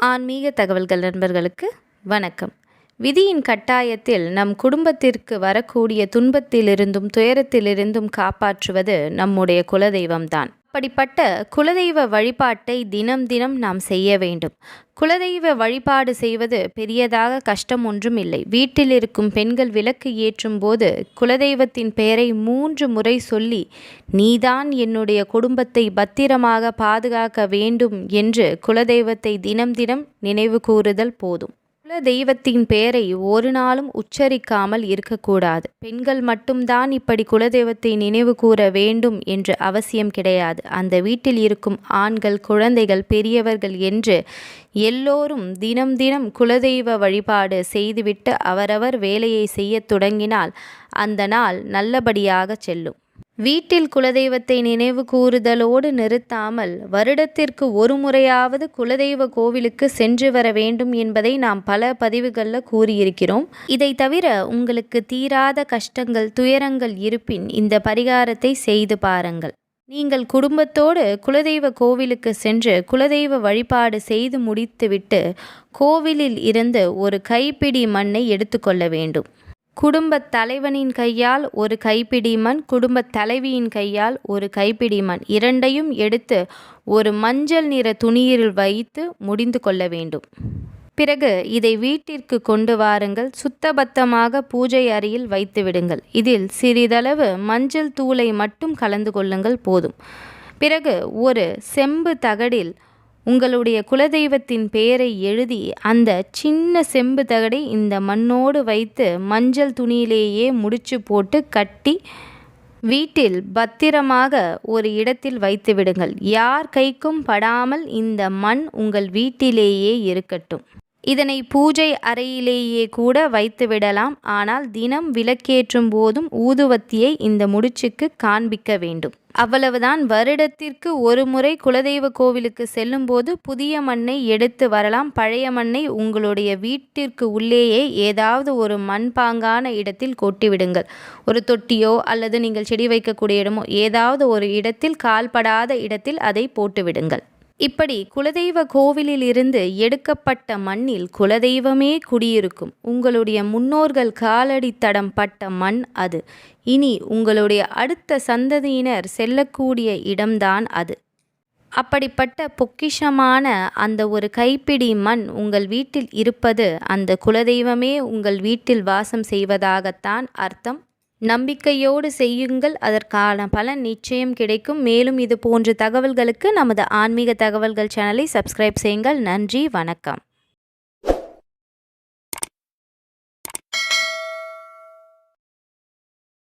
ஆன்மீக தகவல்கள் நண்பர்களுக்கு வணக்கம். விதியின் கட்டாயத்தில் நம் குடும்பத்திற்கு வரக்கூடிய துன்பத்திலிருந்தும் துயரத்திலிருந்தும் காப்பாற்றுவது நம்முடைய குலதெய்வம்தான். அப்படிப்பட்ட குலதெய்வ வழிபாட்டை தினம் தினம் நாம் செய்ய வேண்டும். குலதெய்வ வழிபாடு செய்வது பெரியதாக கஷ்டம் ஒன்றும் இல்லை. வீட்டில் இருக்கும் பெண்கள் விளக்கு ஏற்றும் போது குலதெய்வத்தின் பெயரை 3 முறை சொல்லி, நீதான் என்னுடைய குடும்பத்தை பத்திரமாக பாதுகாக்க வேண்டும் என்று குலதெய்வத்தை தினம் தினம் நினைவு கூறுதல் போதும். குலதெய்வத்தின் பெயரை ஒரு நாளும் உச்சரிக்காமல் இருக்கக்கூடாது. பெண்கள் மட்டும்தான் இப்படி குலதெய்வத்தை நினைவு கூற வேண்டும் என்று அவசியம் கிடையாது. அந்த வீட்டில் இருக்கும் ஆண்கள், குழந்தைகள், பெரியவர்கள் என்று எல்லோரும் தினம் தினம் குலதெய்வ வழிபாடு செய்துவிட்டு அவரவர் வேலையை செய்ய தொடங்கினால் அந்த நாள் நல்லபடியாக செல்லும். வீட்டில் குலதெய்வத்தை நினைவு கூறுதலோடு நிறுத்தாமல் வருடத்திற்கு ஒரு முறையாவது குலதெய்வ கோவிலுக்கு சென்று வர வேண்டும் என்பதை நாம் பல பதிவுகளில் கூறியிருக்கிறோம். இதை தவிர உங்களுக்கு தீராத கஷ்டங்கள், துயரங்கள் இருப்பின் இந்த பரிகாரத்தை செய்து பாருங்கள். நீங்கள் குடும்பத்தோடு குலதெய்வ கோவிலுக்கு சென்று குலதெய்வ வழிபாடு செய்து முடித்துவிட்டு கோவிலில் இருந்து ஒரு கைப்பிடி மண்ணை எடுத்துக்கொள்ள வேண்டும். குடும்பத் தலைவனின் கையால் ஒரு கைப்பிடி மண், குடும்பத் தலைவியின் கையால் ஒரு கைப்பிடி மண், இரண்டையும் எடுத்து ஒரு மஞ்சள் நிற துணியில் வைத்து முடிந்து கொள்ள வேண்டும். பிறகு இதை வீட்டிற்கு கொண்டு வாருங்கள். சுத்தபத்தமாக பூஜை அறையில் வைத்து விடுங்கள். இதில் சிறிதளவு மஞ்சள் தூளை மட்டும் கலந்து கொள்ளுங்கள் போதும். பிறகு ஒரு செம்பு தகடில் உங்களுடைய குலதெய்வத்தின் பெயரை எழுதி அந்த சின்ன செம்பு தகடை இந்த மண்ணோடு வைத்து மஞ்சள் துணியிலேயே முடிச்சு போட்டு கட்டி வீட்டில் பத்திரமாக ஒரு இடத்தில் வைத்து விடுங்கள். யார் கைக்கும் படாமல் இந்த மண் உங்கள் வீட்டிலேயே இருக்கட்டும். இதனை பூஜை அறையிலேயே கூட வைத்து விடலாம். ஆனால் தினம் விளக்கேற்றும் போதும் ஊதுவத்தியை இந்த முடிச்சுக்கு காண்பிக்க வேண்டும். அவ்வளவுதான். வருடத்திற்கு ஒரு முறை குலதெய்வ கோவிலுக்கு செல்லும் போது புதிய மண்ணை எடுத்து வரலாம். பழைய மண்ணை உங்களுடைய வீட்டிற்கு உள்ளேயே ஏதாவது ஒரு மண்பாங்கான இடத்தில் கொட்டிவிடுங்கள். ஒரு தொட்டியோ அல்லது நீங்கள் செடி வைக்கக்கூடிய இடமோ ஏதாவது ஒரு இடத்தில், கால்படாத இடத்தில் அதை போட்டுவிடுங்கள். இப்படி குலதெய்வ கோவிலில் இருந்து எடுக்கப்பட்ட மண்ணில் குலதெய்வமே குடியிருக்கும். உங்களுடைய முன்னோர்கள் காலடி தடம் பட்ட மண் அது. இனி உங்களுடைய அடுத்த சந்ததியினர் செல்லக்கூடிய இடம்தான் அது. அப்படிப்பட்ட பொக்கிஷமான அந்த ஒரு கைப்பிடி மண் உங்கள் வீட்டில் இருப்பது அந்த குலதெய்வமே உங்கள் வீட்டில் வாசம் செய்வதாகத்தான் அர்த்தம். நம்பிக்கையோடு செய்யுங்கள், அதற்கான பலன் நிச்சயம் கிடைக்கும். மேலும் இது போன்ற தகவல்களுக்கு நமது ஆன்மீக தகவல்கள் சேனலை சப்ஸ்கிரைப் செய்யுங்கள். நன்றி, வணக்கம்.